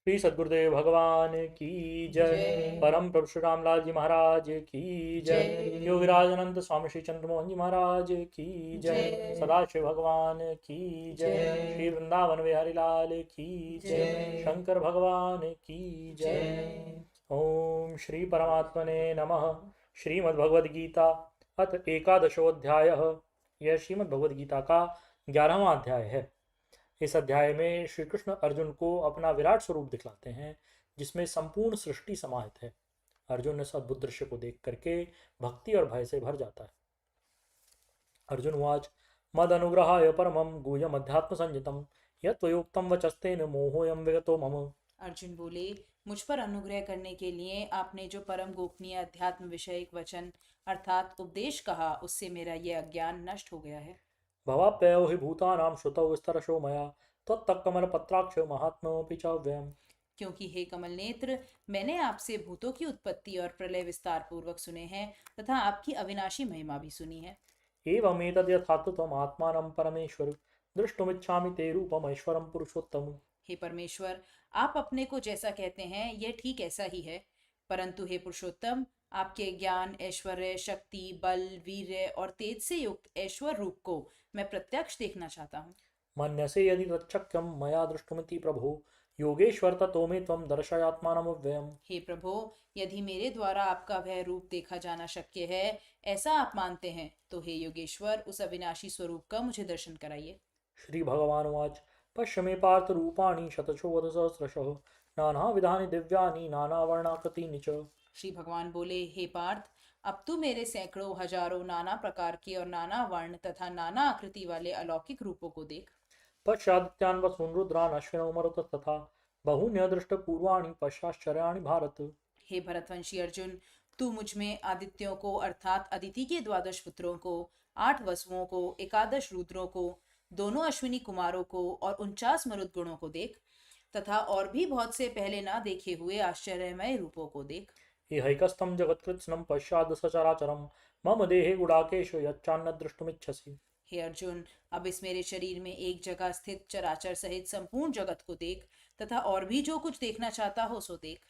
श्री सद्गुरुदेव भगवान की जय। जय। परम प्रभु श्री रामलाल जी महाराज की जय। जय। योगीराज अनंत स्वामी श्री चंद्रमोहन जी महाराज की जय। जय। सदाशिव भगवान की जय। जय। श्री वृंदावन बिहारी लाल की जय। जय। शंकर भगवान की जय। जय। ओम श्री परमात्मने नमः। श्रीमद्भगवद गीता अथ एकादशोऽध्यायः। यह श्रीमद् भगवद गीता का 11वां अध्याय है। इस अध्याय में श्री कृष्ण अर्जुन को अपना विराट स्वरूप दिखलाते हैं, जिसमें संपूर्ण सृष्टि समाहित है। अर्जुन इस अद्भुत दृश्य को देख करके भक्ति और भय से भर जाता है। अर्जुन उवाच मद अनुग्रहाय परमं गुह्यम् अध्यात्म संजितम् यत्त्वयोक्तं वचस्तेन मोहोऽयं विगतो मम। अर्जुन बोले, मुझ पर अनुग्रह करने के लिए आपने जो परम गोपनीय अध्यात्म विषयक वचन अर्थात उपदेश कहा, उससे मेरा ये अज्ञान नष्ट हो गया है। भवाप्ययो हि भूतानां श्रुतौ विस्तरशो मया त्वत्तकमलपत्राक्ष महात्म्योऽपि च व्ययम्। क्योंकि हे कमल नेत्र, मैंने आपसे भूतों की उत्पत्ति और प्रलय विस्तार पूर्वक सुने हैं तथा आपकी अविनाशी महिमा भी सुनी है। एवमेतद् यथार्थ त्वम् आत्मानं परमेश्वर दृष्टुमिच्छामि ते रूपमैश्वरं पुरुषोत्तम। हे परमेश्वर, आप अपने को जैसा कहते हैं यह ठीक ऐसा ही है, परंतु हे पुरुषोत्तम, आपके ज्ञान, ऐश्वर्य, शक्ति, बल, वीर्य और तेज से युक्त ऐश्वर्य रूप को मैं प्रत्यक्ष देखना चाहता हूँ। मन्यसे यदि तच्चक्यं मया दृष्टुमिति प्रभो योगेश्वर ततो मे त्वं दर्शयात्मानमव्ययम्। हे प्रभो, यदि मेरे द्वारा आपका वह रूप देखा जाना शक्य है, ऐसा आप मानते हैं, तो हे योगेश्वर, उस अविनाशी स्वरूप का मुझे दर्शन कराइए। श्रीभगवानुवाच पश्य मे पार्थ रूपाणि शतशो वदसहस्रशः नानाविधानि दिव्यानि नानावर्णाकृतीनि च। श्री भगवान बोले, हे पार्थ, अब तू मेरे सैकड़ों हजारों नाना प्रकार के और नाना वर्ण तथा नाना आकृति वाले अलौकिक रूपों को देख। पश्चादित्यान् वसून् रुद्रान् अश्विनौ मरुतस्तथा बहून्यदृष्टपूर्वाणि पश्चाश्चर्याणि भारत। हे भरतवंशी अर्जुन, तू मुझ में आदित्यों को अर्थात अदिति के द्वादश पुत्रों को, 8 वसुओं को, एकादश रुद्रों को, दोनों अश्विनी कुमारों को और 49 मरुद गुणों को देख, तथा और भी बहुत से पहले ना देखे हुए आश्चर्यमय रूपों को देख। इहैकस्थं जगत्कृत्स्नं पश्चाद् सचराचरं मम देहे गुडाकेश यच्चान्य द्रष्टुमिच्छसि। हे अर्जुन, अब इस मेरे शरीर में एक जगह स्थित चराचर सहित संपूर्ण जगत को देख, तथा और भी जो कुछ देखना चाहता हो सो देख।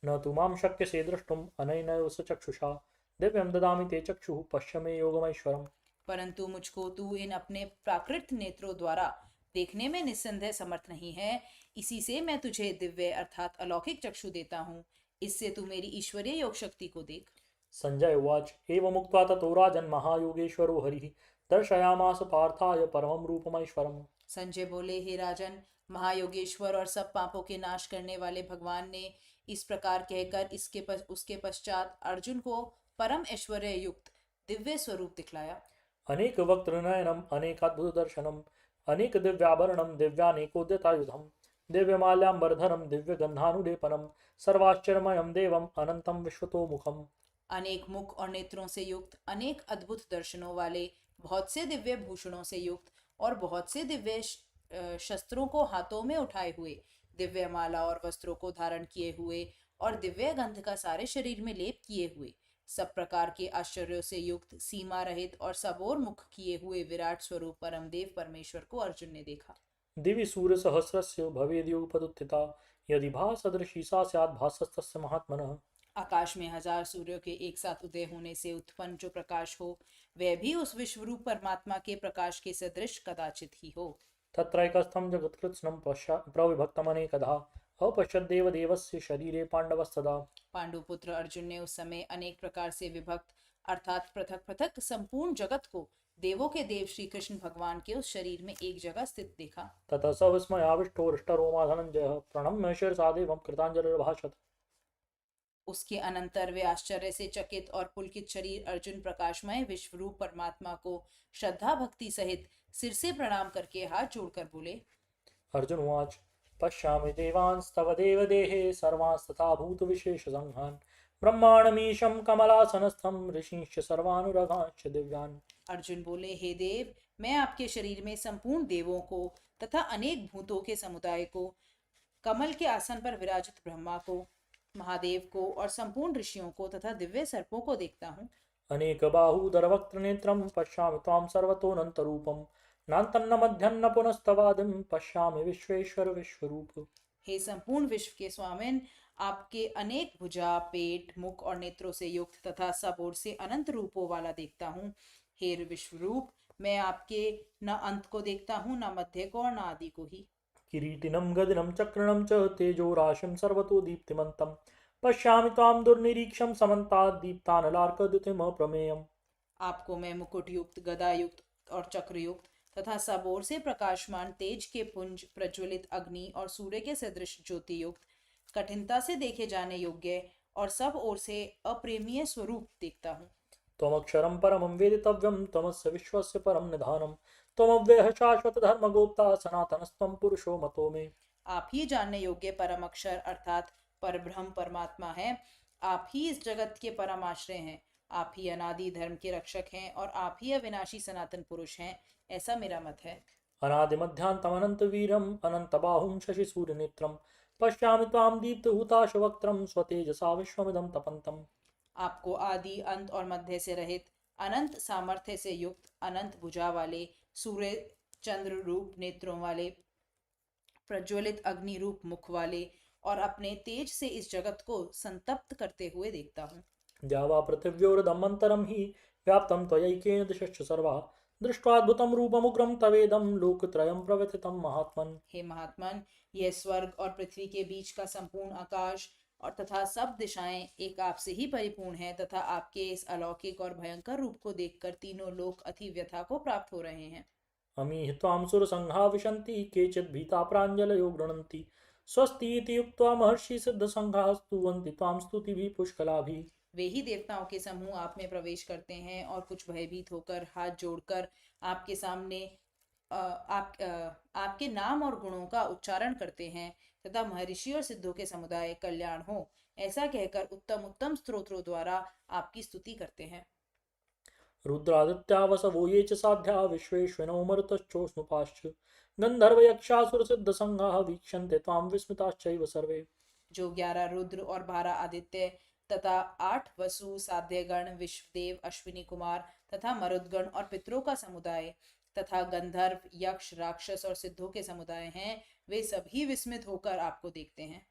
न तु मां शक्यसे द्रष्टुम् अनेनैव चक्षुषा दिव्यं ददामि ते चक्षुः पश्य मे योगमैश्वरम्। परंतु मुझको तू इन अपने प्राकृत नेत्रों द्वारा देखने में निस्संदेह समर्थ नहीं है, इसी से मैं तुझे दिव्य अर्थात अलौकिक चक्षु देता हूँ। इससे तू मेरी ईश्वरीय योग शक्ति को देख। संजय उवाच एवमुक्त्वा ततो राजन् महायोगेश्वरो हरिः दर्शयामास पार्थाय परमं रूपमैश्वरम्। संजय बोले, हे राजन, महायोगेश्वर और सब पापों के नाश करने वाले भगवान ने इस प्रकार कहकर उसके पश्चात अर्जुन को परम ऐश्वर्य युक्त दिव्य स्वरूप दिखलाया। अनेक वक्त्रनयनम् अनेकाद्भुतदर्शनम् अनेक दिव्याभरणं दिव्यानेकोद्यतायुधं दिव्यमाल्याम्बरधरं दिव्यगन्धानुलेपनं सर्वाश्चर्यमयं देवम् अनन्तं विश्वतोमुखम्। अनेक मुख और नेत्रों से युक्त, अनेक अद्भुत दर्शनों वाले, बहुत से दिव्य भूषणों से युक्त और बहुत से दिव्य शस्त्रों को हाथों में उठाए हुए, दिव्य माला और वस्त्रों को धारण किए हुए और दिव्य गंध का सारे शरीर में लेप किए हुए, सब प्रकार के आश्चर्यों से युक्त, सीमा रहित और सबोर मुख किए हुए विराट स्वरूप परमदेव परमेश्वर को अर्जुन ने देखा। दिवि सूर्यसहस्रस्य भवेद्युगपदुत्थिता यदि भासदृशी सा स्यात् भासस्तस्य महात्मनः। आकाश में 1000 सूर्यों के एक साथ उदय होने से उत्पन्न जो प्रकाश हो, वह भी उस विश्वरूप परमात्मा के प्रकाश के सदृश कदाचित ही हो। तत्रैकस्थं जगत्कृत्स्नं प्रविभक्तमनेकधा अपश्यद्देवदेवस्य शरीरे पाण्डवस्तदा। पांडुपुत्र अर्जुन ने उस समय अनेक प्रकार से विभक्त अर्थात पृथक पृथक संपूर्ण जगत को देवों के देव श्री कृष्ण भगवान के उस शरीर में एक जगह स्थित देखा। ततः स विस्मयाविष्टो हृष्टरोमा धनञ्जयः प्रणम्य शिरसा देवं कृताञ्जलिर्भाषत। उसके अनंतर वे आश्चर्य से चकित और पुलकित शरीर अर्जुन प्रकाशमय विश्वरूप परमात्मा को श्रद्धा भक्ति सहित सिर से प्रणाम करके हाथ जोड़कर बोले। अर्जुन उवाच पश्यामि देवांस्तव देवदेहे सर्वांस्तथा भूतविशेषसङ्घान् ब्रह्माणमीशं कमलासनस्थं ऋषींश्च सर्वानुरगांश्च दिव्यान्। अर्जुन बोले, हे देव, मैं आपके शरीर में संपूर्ण देवों को तथा अनेक भूतों के समुदाय को, कमल के आसन पर विराजित ब्रह्मा को, महादेव को और संपूर्ण ऋषियों को तथा दिव्य सर्पों को देखता हूँ। अनेकबाहूदरवक्त्रनेत्रं पश्यामि त्वां सर्वतोऽनन्तरूपं नान्तन्न मध्यन्न पुनस्तवादिं पश्यामि विश्वेश्वर विश्वरूप। हे संपूर्ण विश्व के स्वामिन, आपके अनेक भुजा, पेट, मुख और नेत्रों से युक्त तथा सब ओर से अनंत रूपों वाला देखता हूँ। हे विश्व रूप, मैं आपके न अंत को देखता हूँ, न मध्य को और न आदि को ही। किरीटिनं गदिनं चक्रणं च तेजोराशिं सर्वतो दीप्तिमन्तं पश्यामि त्वां दुर्निरीक्षं समन्तात् दीप्तानलार्कद्युतिमप्रमेयम्। आपको मैं मुकुट युक्त, गदा युक्त और चक्र युक्त तथा सब ओर से प्रकाशमान तेज के पुंज, प्रज्वलित अग्नि और सूर्य के सदृश ज्योति युक्त, कठिनता से देखे जाने योग्य और सब ओर से अप्रेमीय स्वरूप देखता हूँ। त्वमक्षरं परमं वेदितव्यं त्वमस्य विश्वस्य परं निधानं त्वमव्ययः शाश्वतधर्मगोप्ता सनातनस्त्वं पुरुषो मतो मे। आप ही जानने योग्य परम अक्षर अर्थात परब्रह्म परमात्मा है। आप ही इस जगत के परम आश्रय हैं। आप ही अनादि धर्म के रक्षक हैं और आप ही अविनाशी सनातन पुरुष हैं, ऐसा मेरा मत है। अनादिमध्यान्तमनन्तवीर्यम् अनन्तबाहुं शशिसूर्यनेत्रं पश्यामि त्वां दीप्तहुताशवक्त्रं स्वतेजसा विश्वमिदं तपन्तम्। आपको आदि अंत और मध्य से रहित, अनंत सामर्थ्य से युक्त, अनंत भुजा वाले, सूर्य चंद्र रूप नेत्रों वाले, प्रज्वलित अग्नि रूप मुख वाले और अपने तेज से इस जगत को संतप्त करते हुए देखता हूँ। द्यावा पृथिव्योरदमन्तरं हि व्याप्तं त्वयैकेन दिशश्च सर्वा दृष्ट्वाद्भुतं रूपमुग्रं तवेदं लोकत्रयं प्रव्यथितं महात्मन्। हे महात्मन, यह स्वर्ग और पृथ्वी के बीच का संपूर्ण आकाश और तथा सब दिशाएं एक आप से ही परिपूर्ण है तथा आपके इस अलौकिक और भयंकर रूप को देखकर तीनों लोक अति व्यथा को प्राप्त हो रहे हैं। अमीहि त्वां सुरसङ्घा विशन्ति केचित् भीता प्राञ्जलयो गृह्णन्ति स्वस्ति इति उक्त्वा महर्षिसिद्धसङ्घाः स्तुवन्ति त्वां स्तुतिभिः पुष्कलाभिः। वे ही देवताओं के समूह आप में प्रवेश करते हैं और कुछ भयभीत होकर हाथ जोड़कर आपके सामने आपके नाम और गुणों का उच्चारण करते हैं तथा महर्षि और सिद्धों के समुदाय कल्याण हो ऐसा कहकर उत्तम उत्तम स्तोत्रों द्वारा आपकी स्तुति करते हैं। रुद्रादित्या वसवो ये च साध्या विश्वेश्विनो मरुतश्चोष्णुपाश्च गन्धर्वयक्षासुरसिद्धसङ्घाः वीक्षन्ते त्वां विस्मिताश्चैव सर्वे। जो 11 रुद्र और 12 आदित्य तथा 8 वसु, साध्यगण, विश्वदेव, अश्विनी कुमार तथा मरुदगण और पितरों का समुदाय तथा गंधर्व, यक्ष, राक्षस और सिद्धों के समुदाय हैं, वे सभी विस्मित होकर आपको देखते हैं।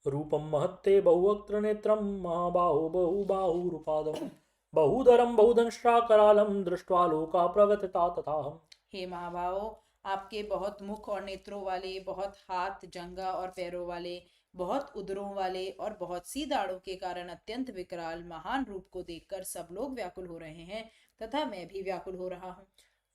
रूपं महत्ते बहुवक्त्रनेत्रं महाबाहो बहुबाहुरुपादं बहुधरं बहुदंष्ट्राकरालं दृष्ट्वा लोका प्रव्यथिता तथाहम्। हे महाभावो, आपके बहुत मुख और नेत्रों वाले, बहुत हाथ, जंगा और पैरों वाले, बहुत उदरों वाले और बहुत सी दाढ़ों के कारण अत्यंत विकराल महान रूप को देखकर सब लोग व्याकुल हो रहे हैं तथा मैं भी व्याकुल हो रहा हूँ।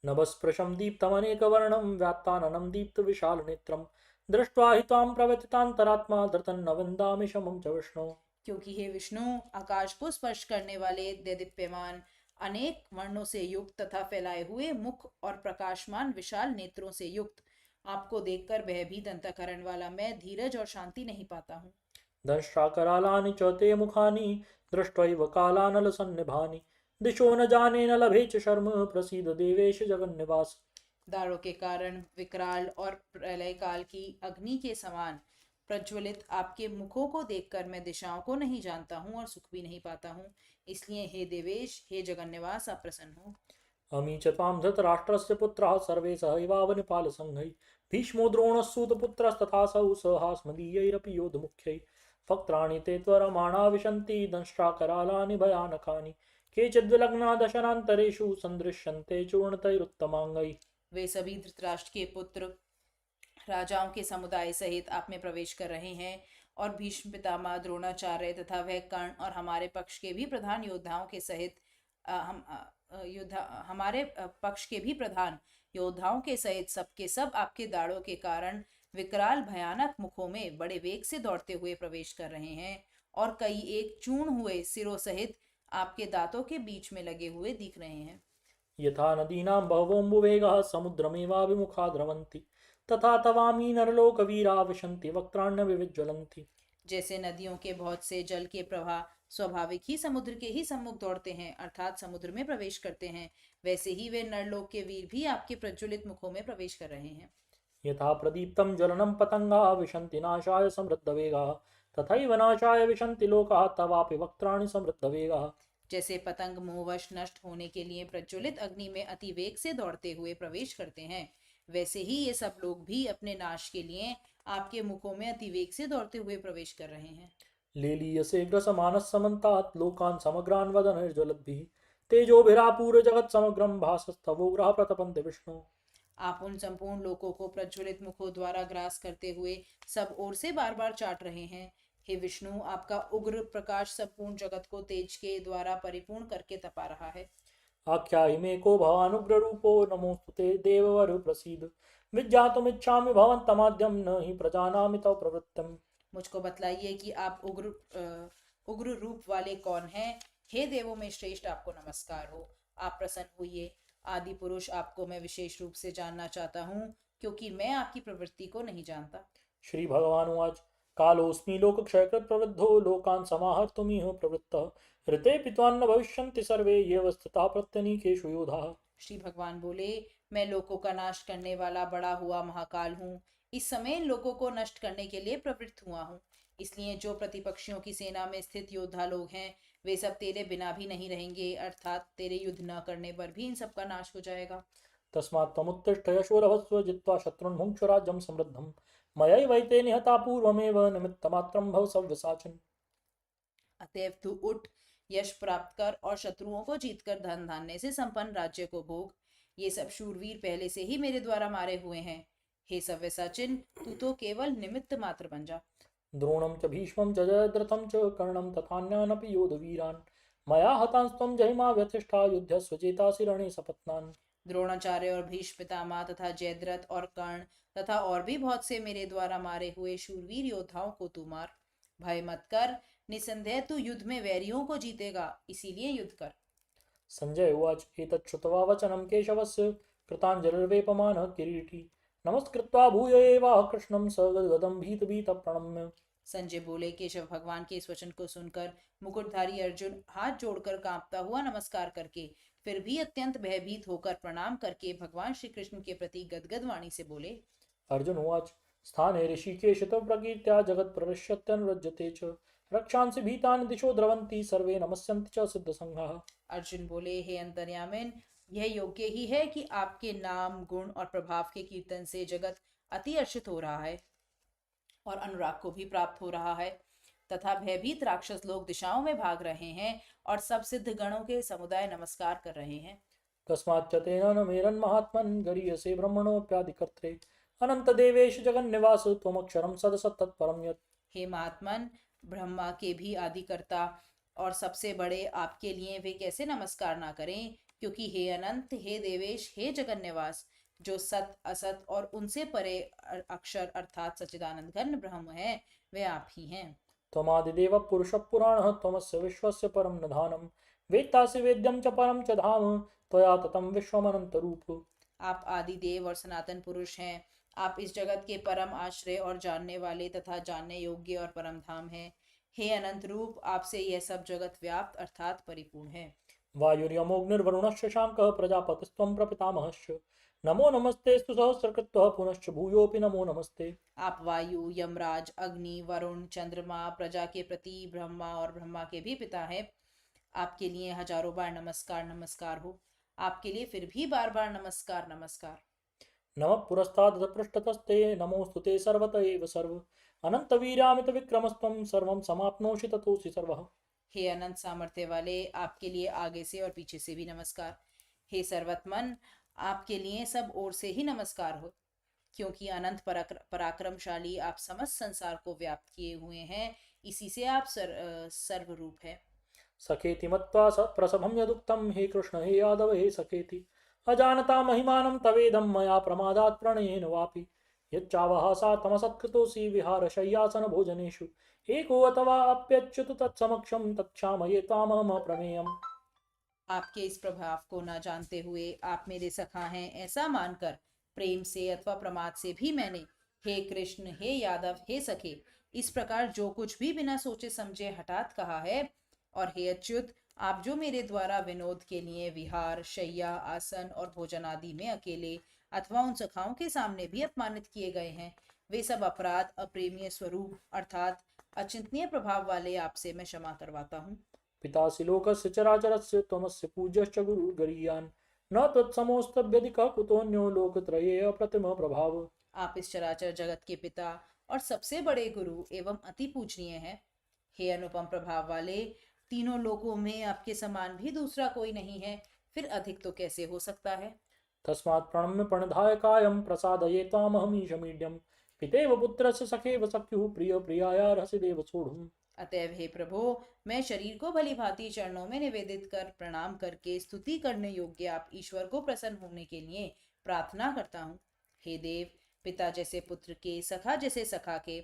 नभस्पृशं दीप्तमनेकवर्णं व्यात्ताननं दीप्तविशालनेत्रं दृष्ट्वा हि त्वां प्रव्यथितान्तरात्मा धृतं न विन्दामि शमं च विष्णो। क्योंकि हे विष्णु, आकाश को स्पर्श करने वाले देदीप्यमान अनेक वर्णों से युक्त तथा फैलाए हुए मुख और प्रकाशमान विशाल नेत्रों से युक्त आपको देखकर भयभीत अंतःकरण वाला मैं धीरज और शांति नहीं पाता हूँ। दंष्ट्राकरालानि च ते मुखानि दृष्ट्वैव कालानलसन्निभानि दिशो न जाने न लभे च शर्म प्रसीद देवेश जगन्निवास। दाढ़ों के कारण विकराल और प्रलय काल की अग्नि के समान प्रज्वलित आपके मुखों को देखकर मैं दिशाओं को नहीं जानता हूँ और सुख भी नहीं पाता हूँ। इसलिए हे देवेश, हे जगन्निवास, आप प्रसन्न हो। अमी च त्वां धृतराष्ट्रस्य पुत्राः सर्वे सहैवावनिपालसङ्घैः भीष्मो द्रोणस्सूतपुत्रस्तथासौ सहास्मदीयैरपि योधमुख्यैः वक्त्राणि ते त्वरमाणा विशन्ति दंष्ट्राकरालानि भयानकानि केचिद्विलग्ना दशनान्तरेषु सन्दृश्यन्ते चूर्णतैरुत्तमाङ्गैः। वे सभी धृतराष्ट्र के पुत्र राजाओं के समुदाय सहित आप में प्रवेश कर रहे हैं और भीष्म पितामह, द्रोणाचार्य तथा वह कर्ण और हमारे पक्ष के भी प्रधान योद्धाओं के सहित हमारे पक्ष के भी प्रधान योद्धाओं के सहित सबके सब आपके दाढ़ों के कारण विकराल भयानक मुखों में बड़े वेग से दौड़ते हुए प्रवेश कर रहे हैं और कई एक चूर्ण हुए सिरों सहित आपके दांतों के बीच में लगे हुए दिख रहे हैं। यथा नदीनां बहवोऽम्बुवेगाः समुद्रमेवाभिमुखा द्रवन्ति तथा तवामी नरलोकवीरा विशन्ति वक्त्राण्यविज्वलन्ति। जैसे नदियों के बहुत से जल के प्रवाह स्वाभाविक ही समुद्र के ही सम्मुख दौड़ते हैं अर्थात समुद्र में प्रवेश करते हैं, वैसे ही वे नरलोक के वीर भी आपके प्रज्वलित मुखों में प्रवेश कर रहे हैं। यथा प्रदीप्तं ज्वलनं पतंगाः विशन्ति नाशाय समृद्धवेगाः तथैव नाशाय विशन्ति लोकाः तवापि वक्त्राणि समृद्धवेगाः। जैसे पतंग मोहवश नष्ट होने के लिए प्रज्वलित अग्नि में अति वेग से दौड़ते हुए प्रवेश करते हैं, वैसे ही ये सब लोग भी अपने नाश के लिए आपके मुखों में अतिवेग से दौड़ते हुए प्रवेश कर रहे हैं। लेलीयसे ग्रसमानः समन्तात् लोकान् समग्रान् वदनैर्ज्वलद्भिः तेजोभिरापूर्य जगत् समग्रं भासस्तवोग्रः प्रतपन्ति विष्णु। आप उन संपूर्ण लोकों को प्रज्वलित मुखों द्वारा ग्रास करते हुए सब ओर से बार बार चाट रहे हैं। हे विष्णु, आपका उग्र प्रकाश संपूर्ण जगत को तेज के द्वारा परिपूर्ण करके तपा रहा है। आख्याहि मे को भवानुग्ररूपो नमोस्तुते देववर प्रसीद विज्ञातुमिच्छामि भवन्तमाद्यं न हि प्रजानामि तव प्रवृत्तम्। मुझको बतलाइए कि आप उग्र रूप वाले कौन हैं। हे देवों में श्रेष्ठ, आपको नमस्कार हो। आप प्रसन्न हुइए। आदि पुरुष, आपको मैं विशेष रूप से जानना चाहता हूँ, क्योंकि मैं आपकी प्रवृत्ति को नहीं जानता। श्री भगवानुवाच कालोऽस्मि लोकक्षयकृत् प्रवृद्धो लोकान् समाहर्तुमिह प्रवृत्तः ऋते पित्वान्न भविष्यन्ति सर्वे ये वस्थिताः प्रत्यनीकेषु योधाः। श्री भगवान बोले, मैं लोकों का नाश करने वाला बड़ा हुआ महाकाल हूँ। इस समय इन लोगों को नष्ट करने के लिए प्रवृत्त हुआ हूँ। इसलिए जो प्रतिपक्षियों की सेना में स्थित योद्धा लोग हैं, वे सब तेरे बिना भी नहीं रहेंगे, अर्थात तेरे युद्ध न करने पर भी इन सब का नाश हो जाएगा। तस्मात् त्वमुत्तिष्ठ यशो लभस्व जित्वा शत्रुन् भुङ्क्ष्व राज्यं समृद्धम् मयैवैते निहता पूर्वमेव निमित्तमात्रं भव सव्यसाचिन्। अतएव तू उठ, यश प्राप्त कर और शत्रुओं को जीतकर धन धान्य से संपन्न राज्य को भोग। ये सब शूरवीर पहले से ही मेरे द्वारा मारे हुए हैं। हे सव्यसाचिन, तू तो केवल निमित्त मात्र बन जा। द्रोणं च भीष्मं च जयद्रथं च कर्णं तथान्यानपि योधवीरान् मया हतांस्त्वं जहिमा व्यथिष्ठा युध्यस्व चेतासि रणे सपत्नान्। द्रोणाचार्य और भीष्म पितामह तथा जयद्रथ और कर्ण तथा और भी बहुत से मेरे द्वारा मारे हुए शूरवीर योद्धाओं को तू मार। भय मत कर, निसंदेह तू युद्ध में वैरियों को जीतेगा, इसीलिए युद्ध कर। संजय उवाच एतत् श्रुत्वा वचनं केशवस्य कृताञ्जलिर्वेपमानः किरीटी नमस्कृत्वा भूय एवाह कृष्णं स गद्गदं भीतभीतः प्रणम्य। संजय बोले, केशव भगवान के इस वचन को सुनकर मुकुटधारी अर्जुन हाथ जोड़कर कांपता हुआ नमस्कार करके, फिर भी अत्यंत भयभीत होकर प्रणाम करके भगवान श्री कृष्ण के प्रति गदगद वाणी से बोले। अर्जुन उवाच स्थाने ऋषिकेश तव प्रकीर्त्या जगत्प्रविश्यत्यनुरज्यते च रक्षांसि भीतानि दिशो द्रवन्ति सर्वे नमस्यन्ति च सिद्धसंघाः। अर्जुन बोले, हे अंतर्यामिन, यह योग्य ही है कि आपके नाम, गुण और प्रभाव के कीर्तन से जगत अति हर्षित हो रहा है और अनुराग को भी प्राप्त हो रहा है, तथा भयभीत राक्षस लोग दिशाओं में भाग रहे हैं और सब सिद्ध गणों के समुदाय नमस्कार कर रहे हैं। तस्माच्च तेन न मेरन्महात्मन् गरीयसे ब्रह्मणोऽप्यादिकर्त्रे अनन्तदेवेश जगन्निवास त्वमक्षरं सदसत्तत्परं यत्। हे महात्मन, ब्रह्मा के भी आदिकर्ता और सबसे बड़े आपके लिए वे कैसे नमस्कार ना करें, क्योंकि हे अनंत, हे देवेश, हे जगन्निवास, जो सत असत और उनसे परे अक्षर अर्थात सच्चिदानंद घन ब्रह्म है, वे आप ही हैं। त्वमादिदेवः पुरुषः पुराणः त्वमस्य विश्वस्य परं निधानं वेत्तासि वेद्यं च परं च धाम त्वया ततं विश्वमनन्तरूप। आप आदि देव और सनातन पुरुष हैं। आप इस जगत के परम आश्रय और जानने वाले तथा जानने योग्य और परम धाम हैं। हे अनंत रूप, आपसे यह सब जगत व्याप्त अर्थात परिपूर्ण है। वायुर्यमोऽग्निर्वरुणः शशाङ्कः प्रजापतिस्त्वं प्रपितामहश्च नमो नमस्तेऽस्तु सहस्रकृत्वः पुनश्च भूयोऽपि नमो नमस्ते। आप वायु, यमराज, अग्नि, वरुण, चंद्रमा, प्रजा के प्रति ब्रह्मा और ब्रह्मा के भी पिता हैं। आपके लिए हजारों बार नमस्कार नमस्कार हो। आपके लिए फिर भी बार बार नमस्कार नमस्कार। नमः पुरस्तादथ पृष्ठतस्ते नमोऽस्तुते सर्वत एव सर्व अनन्तवीर्यामितविक्रमस्त्वं सर्वं समाप्नोषि ततोऽसि सर्वः। हे अनंत सामर्थ्य वाले, आपके लिए आगे से और पीछे से भी नमस्कार। हे सर्वतमन, आपके लिए सब ओर से ही नमस्कार हो, क्योंकि अनंत पराक्रमशाली आप समस्त संसार को व्याप्त किए हुए हैं, इसी से आप सर्वरूप है। सखेति मत्वा प्रसभं यदुक्तं हे कृष्ण हे यादव हे सखेति अजानता महिमानं तवेदं मया प्रमादात् प्रणयेन वापि यच्चावः सा तमसत्कृतोऽसि विहारशय्यासन भोजनेषु एको अथवा अप्यच्युत तत्समक्षं तत्क्षामये त्वामहम् अप्रमेयम्। आपके इस प्रभाव को न जानते हुए आप मेरे सखा हैं ऐसा मानकर प्रेम से अथवा प्रमाद से भी मैंने हे कृष्ण, हे यादव, हे सखे, इस प्रकार जो कुछ भी बिना सोचे समझे हठात कहा है। और हे अच्युत, आप जो मेरे द्वारा विनोद के लिए विहार, शैया, आसन और भोजन आदि में अकेले अथवा उन सखाओं के सामने भी अपमानित किए गए हैं, वे सब अपराध अप्रेमीय स्वरूप अर्थात अचिंतनीय प्रभाव वाले आपसे मैं क्षमा करवाता हूँ। पितासि लोकस्य चराचरस्य त्वमस्य पूज्यश्च गुरुर्गरीयान् न त्वत्समोऽस्तव्यधिकः कुतोऽन्यो लोकत्रये अप्रतिमः प्रभाव। आप इस चराचर जगत के पिता और सबसे बड़े गुरु एवं अति पूजनीय हैं। हे अनुपम प्रभाव वाले, तीनों लोकों में आपके समान भी दूसरा कोई नहीं है, फिर अधिक तो कैसे हो सकता है। तस्मात् प्रणम्य प्रणधाय कायं प्रसादये त्वामहमीशमीड्यं पितेव पुत्रस्य सखेव सख्युः प्रिय प्रियाया रसिदेव सोढुम्। अतएव हे प्रभो, मैं शरीर को भली भांति चरणों में निवेदित कर प्रणाम करके स्तुति करने योग्य आप ईश्वर को प्रसन्न होने के लिए प्रार्थना करता हूँ। हे देव, पिता जैसे पुत्र के, सखा जैसे सखा के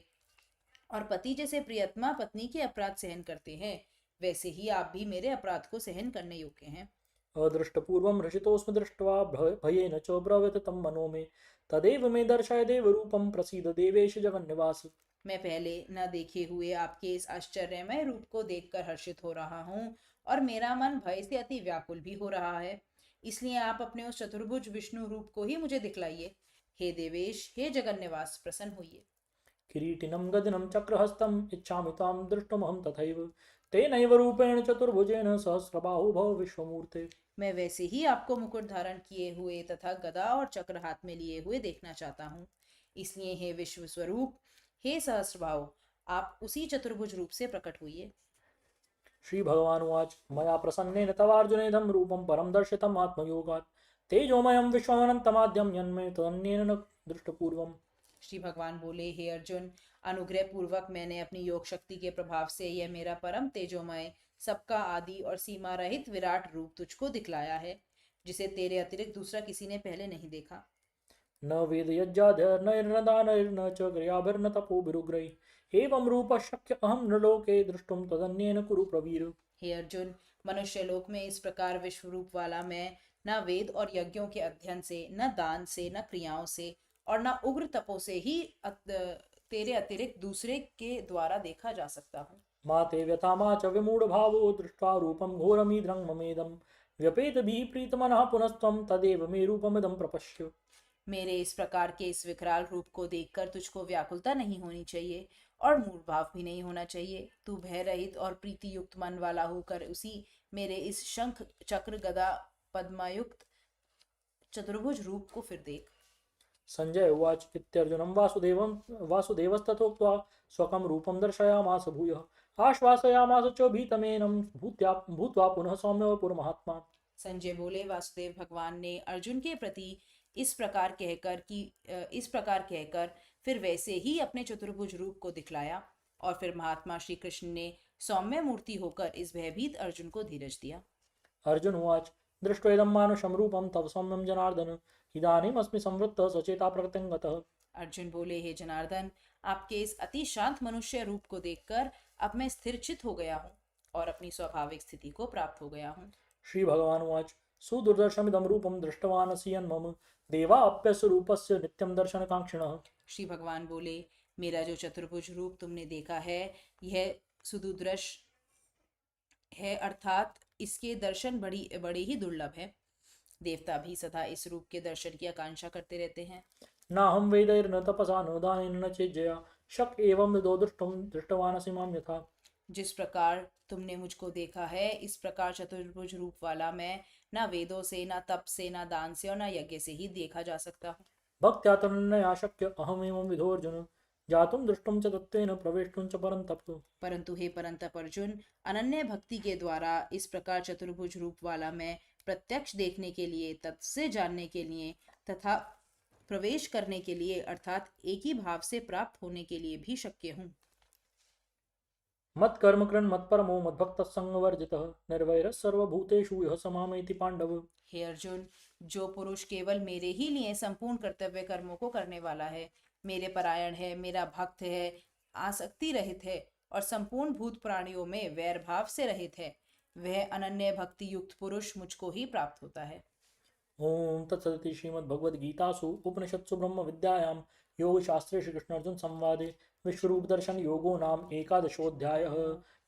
और पति जैसे प्रियतमा पत्नी के अपराध सहन करते हैं, वैसे ही आप भी मेरे अपराध को सहन करने योग्य हैं। अदृष्टपूर्वं हृषितोऽस्मि दृष्ट्वा भयेन च ब्रवीत तं मनो मे तदेव मे दर्शय देवरूपं प्रसीद देवेश जगन्निवास। मैं पहले न देखे हुए आपके इस आश्चर्यमय रूप को देखकर हर्षित हो रहा हूँ और मेरा मन भय से अति व्याकुल भी हो रहा है। इसलिए आप अपने उस चतुर्भुज विष्णु रूप को ही मुझे दिखलाइए। हे देवेश, हे जगन्निवास, प्रसन्न होइए। किरीटिनं गदिनं चक्रहस्तम् इच्छामि त्वां द्रष्टुमहं तथैव तेनैव रूपेण चतुर्भुजेन सहस्रबाहु भव विश्वमूर्ते। मैं वैसे ही आपको मुकुट धारण किए हुए तथा गदा और चक्र हाथ में लिए हुए देखना चाहता हूँ। इसलिए हे विश्व स्वरूप, हे सहस्रबाहु, आप उसी चतुर्भुज रूप से प्रकट हुइए। श्रीभगवानुवाच मया प्रसन्नेन तवार्जुनेदं रूपं परं दर्शितम् आत्मयोगात् तेजोमयं विश्वमनन्तमाद्यं यन्मे तदन्येन न दृष्टपूर्वम्। श्री भगवान बोले, हे अर्जुन, अनुग्रह पूर्वक मैंने अपनी योग शक्ति के प्रभाव से यह मेरा परम तेजोमय, सबका आदि और सीमा रहित विराट रूप तुझको दिखलाया है, जिसे तेरे अतिरिक्त दूसरा किसी ने पहले नहीं देखा। न वेदयज्ञाध्ययनैर्न दानैर्न च क्रियाभिर्न तपोभिरुग्रैः एवं रूपः शक्य अहं नृलोके द्रष्टुं तदन्येन कुरु प्रवीर। हे अर्जुन, मनुष्य लोक में इस प्रकार विश्व रूप वाला मैं न वेद और यज्ञों के अध्ययन से, न दान से, न क्रियाओं से और न उग्र तपो से ही तेरे अतिरिक्त दूसरे के द्वारा देखा जा सकता हूँ। मा ते व्यथा मा च विमूढभावो दृष्ट्वा रूपं घोरमीद्रं ममेदं व्यपेतभिः प्रीतमनः पुनस्त्वं तदेव मे रूपमिदं प्रपश्य। मेरे इस प्रकार के इस विकराल रूप को देखकर तुझको व्याकुलता नहीं होनी चाहिए और मूढ़ भाव भी नहीं होना चाहिए। तू भय रहित और प्रीति युक्त मन वाला होकर उसी मेरे इस शंख चक्र गदा पद्मायुक्त चतुर्भुज रूप को फिर देख। संजय उवाच इत्यर्जुनं वासुदेवस्तथोक्त्वा स्वकं रूपं दर्शयामास भूयः आश्वासयामास च भीतमेनं भूत्वा पुनः सौम्यवपुरमहात्मा। संजय बोले, वासुदेव भगवान ने अर्जुन के प्रति इस प्रकार कहकर फिर वैसे ही अपने चतुर्भुज रूप को दिखलाया और फिर महात्मा श्री कृष्ण ने सौम्य मूर्ति होकर इस भयभीत अर्जुन को धीरज दिया। अर्जुन उवाच दृष्ट्वेदं मानुषं रूपं तव सौम्यं जनार्दन इदानीमस्मि संवृत्तः सचेता प्रकृतिं गतः। अर्जुन बोले, हे जनार्दन, आपके इस अति शांत मनुष्य रूप को देखकर अब मैं स्थिरचित हो गया हूँ और अपनी स्वाभाविक स्थिति को प्राप्त हो गया हूँ। श्री भगवान उवाच सुदुर्दर्शमिदं रूपं दृष्टवानसि यन्मम देवाप्यस्य रूपस्य नित्यं दर्शनकांक्षिणः। श्री भगवान बोले, मेरा जो चतुर्भुज रूप तुमने देखा है यह सुदुर्दर्श है, अर्थात इसके दर्शन बड़े ही दुर्लभ है। देवता भी सदा इस रूप के दर्शन की आकांक्षा करते रहते हैं। न हम वेदैर्न तपसा न दानेन न चेज्जया शक एवं विदो दृष्टवानसि मां यथा। जिस प्रकार तुमने मुझको देखा है, इस प्रकार चतुर्भुज रूप वाला मैं न वेदों से, न तप से, न दान से और न यज्ञ से ही देखा जा सकता हूँ। भक्त्या तन्नया शक्य अहमेवं विधोर्जुन जातुं दृष्टुं च तत्त्वेन प्रवेष्टुं च परन्तप। परंतु हे परंतप अर्जुन, अनन्य भक्ति के द्वारा इस प्रकार चतुर्भुज रूप वाला मैं प्रत्यक्ष देखने के लिए, तत्व से जानने के लिए तथा प्रवेश करने के लिए अर्थात एक ही भाव से प्राप्त होने के लिए भी शक्य हूँ। मत कर्म कृन् मत परमो मद्भक्त संगवर्जितः निर्वैरः सर्वभूतेषु यः समामेति पांडव। हे अर्जुन, जो पुरुष केवल मेरे ही लिए संपूर्ण कर्तव्य कर्मों को करने वाला है, मेरे परायण है, मेरा भक्त है, आसक्ति रहित है और संपूर्ण भूत प्राणियों में वैर भाव से रहित है, वह अनन्य भक्ति युक्त पुरुष मुझको ही प्राप्त होता है। ओम तत्सदिति श्रीमद्भगवद्गीतासु उपनिषत्सु ब्रह्म विद्यायां योगशास्त्रे श्रीकृष्णार्जुन संवादे विश्वरूप दर्शन योगो नाम एकादशोऽध्यायः।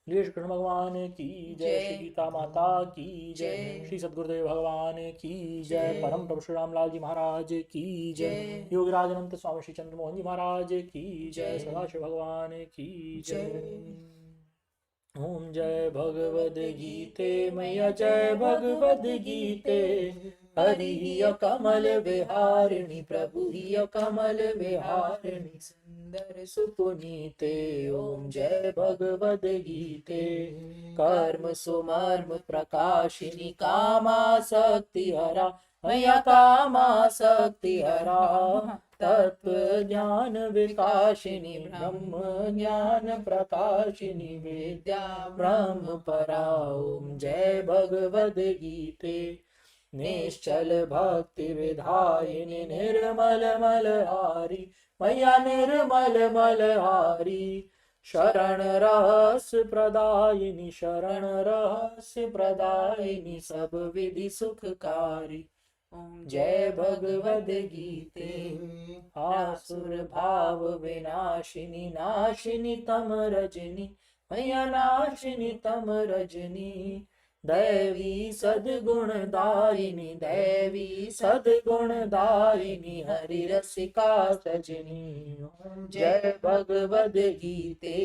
श्री कृष्ण भगवान की जय, श्री गीता माता की जय, श्री सद्गुरुदेव भगवान की जय, परम प्रभु श्री रामलाल जी महाराज की जय, योगराज अनंत स्वामी श्री चंद्र मोहन जी महाराज की जय, सदाशिव भगवान की जय। ओम जय भगवद गीते मैया जय भगवद गीते हरि कमल विहारिणी प्रभु कमल विहारिणी सुंदर सुपुनीते। ओम जय भगवद गीते। कर्म सुमर्म प्रकाशिनी कामासक्ति हरा मया कामासक्ति हरा। तत्व ज्ञान विकासिनी ब्रह्म ज्ञान प्रकाशिनी विद्या ब्रह्म परा। ओम जय भगवद गीते। निश्चल भक्ति विधायिनी निर्मल मलहारी मैया निर्मल मलहारी। शरण रहस्य प्रदायिनी शरण रहस्य प्रदायिनी सब विधि सुखकारी। ओम जय भगवद गीते। आसुर भाव विनाशिनी नाशिनी तम रजनी मैया नाशिनी तम रजनी। दैवी सद्गुणदायिनी दैवी सद्गुणदायिनी हरि रसिका सजनी। जय भगवद गीते।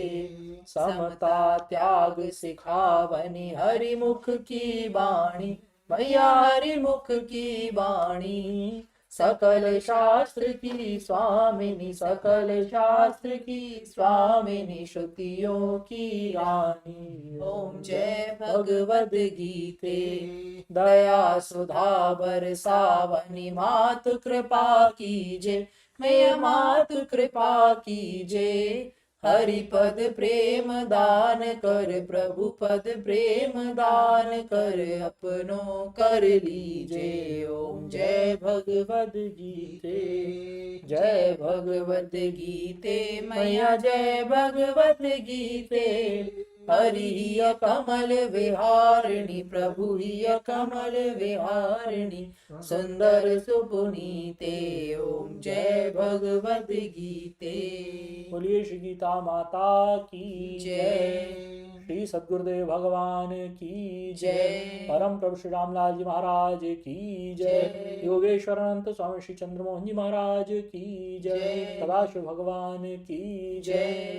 समता त्याग सिखावनी हरि मुख की वाणी मैया हरि मुख की वाणी। सकल शास्त्र की स्वामिनी सकल शास्त्र की स्वामिनी श्रुतियों की रानी। ओम जय भगवद गीते। दया सुधा बरसावनी मातु कृपा कीजे मैया मातु कृपा कीजे। हरिपद प्रेम दान कर प्रभु पद प्रेम दान कर अपनों कर लीजे। ओम जय भगवद गीते। जय भगवद गीते मैया जय भगवद गीते। हरि कमल विहारिणी प्रभु कमल विहारिणी सुंदर सुपुनीते। ओम जय भगवद गीते। बोलिए श्री गीता माता की जय। श्री सद्गुरुदेव भगवान की जय। परम प्रभु श्री रामलाल जी महाराज की जय। योगेश्वर अनंत स्वामी श्री चंद्रमोहन जी महाराज की जय। सदाशिव भगवान की जय।